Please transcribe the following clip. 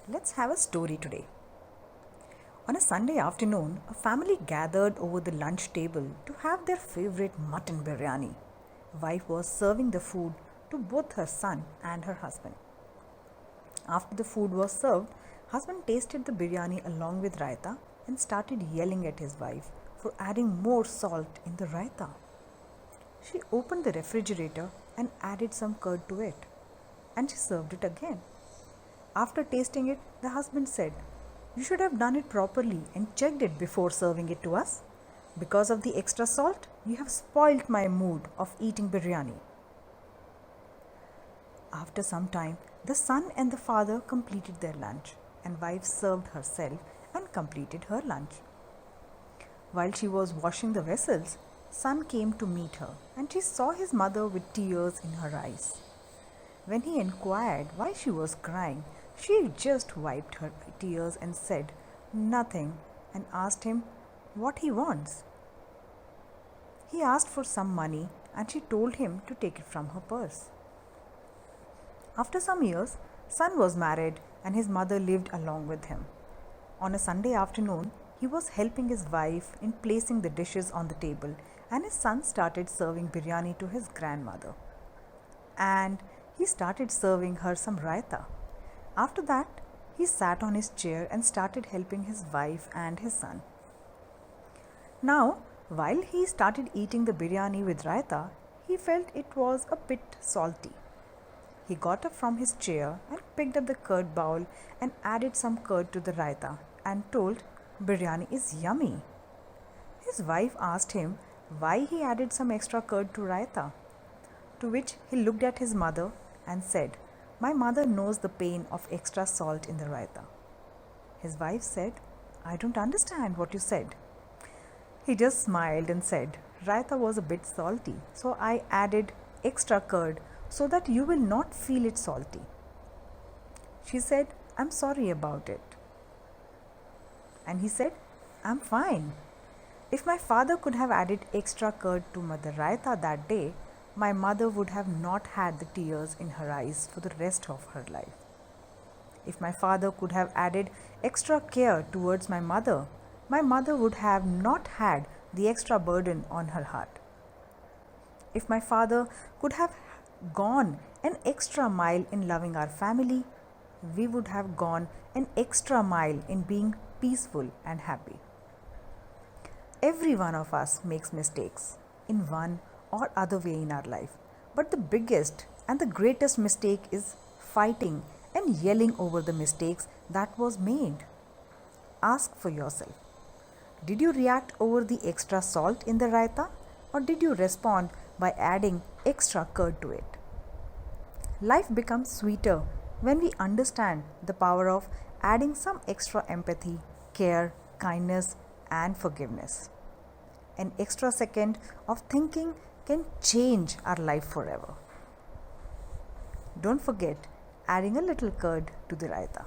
Let's have a story today. On a Sunday afternoon, a family gathered over the lunch table to have their favorite mutton biryani. Wife was serving the food to both her son and her husband. After the food was served, husband tasted the biryani along with raita and started yelling at his wife for adding more salt in the raita. She opened the refrigerator and added some curd to it, and she served it again. After tasting it, the husband said, "You should have done it properly and checked it before serving it to us. Because of the extra salt, you have spoilt my mood of eating biryani." After some time, the son and the father completed their lunch, and wife served herself and completed her lunch. While she was washing the vessels, son came to meet her, and she saw his mother with tears in her eyes. When he inquired why she was crying, she just wiped her tears and said nothing and asked him what he wants. He asked for some money and she told him to take it from her purse. After some years, son was married and his mother lived along with him. On a Sunday afternoon, he was helping his wife in placing the dishes on the table, and his son started serving biryani to his grandmother. And he started serving her some raita. After that, he sat on his chair and started helping his wife and his son. Now, while he started eating the biryani with raita, he felt it was a bit salty. He got up from his chair and picked up the curd bowl and added some curd to the raita and told, "Biryani is yummy." His wife asked him why he added some extra curd to raita, to which he looked at his mother and said, "My mother knows the pain of extra salt in the raita." His wife said, "I don't understand what you said." He just smiled and said, "Raita was a bit salty, so I added extra curd so that you will not feel it salty." She said, "I'm sorry about it." And he said, "I'm fine. If my father could have added extra curd to the raita that day, my mother would have not had the tears in her eyes for the rest of her life. If my father could have added extra care towards my mother would have not had the extra burden on her heart. If my father could have gone an extra mile in loving our family, we would have gone an extra mile in being peaceful and happy." Every one of us makes mistakes in one or other way in our life, but the biggest and the greatest mistake is fighting and yelling over the mistakes that was made. Ask for yourself, did you react over the extra salt in the raita, or did you respond by adding extra curd to it? Life becomes sweeter when we understand the power of adding some extra empathy, care, kindness, and forgiveness. An extra second of thinking can change our life forever. Don't forget adding a little curd to the raita.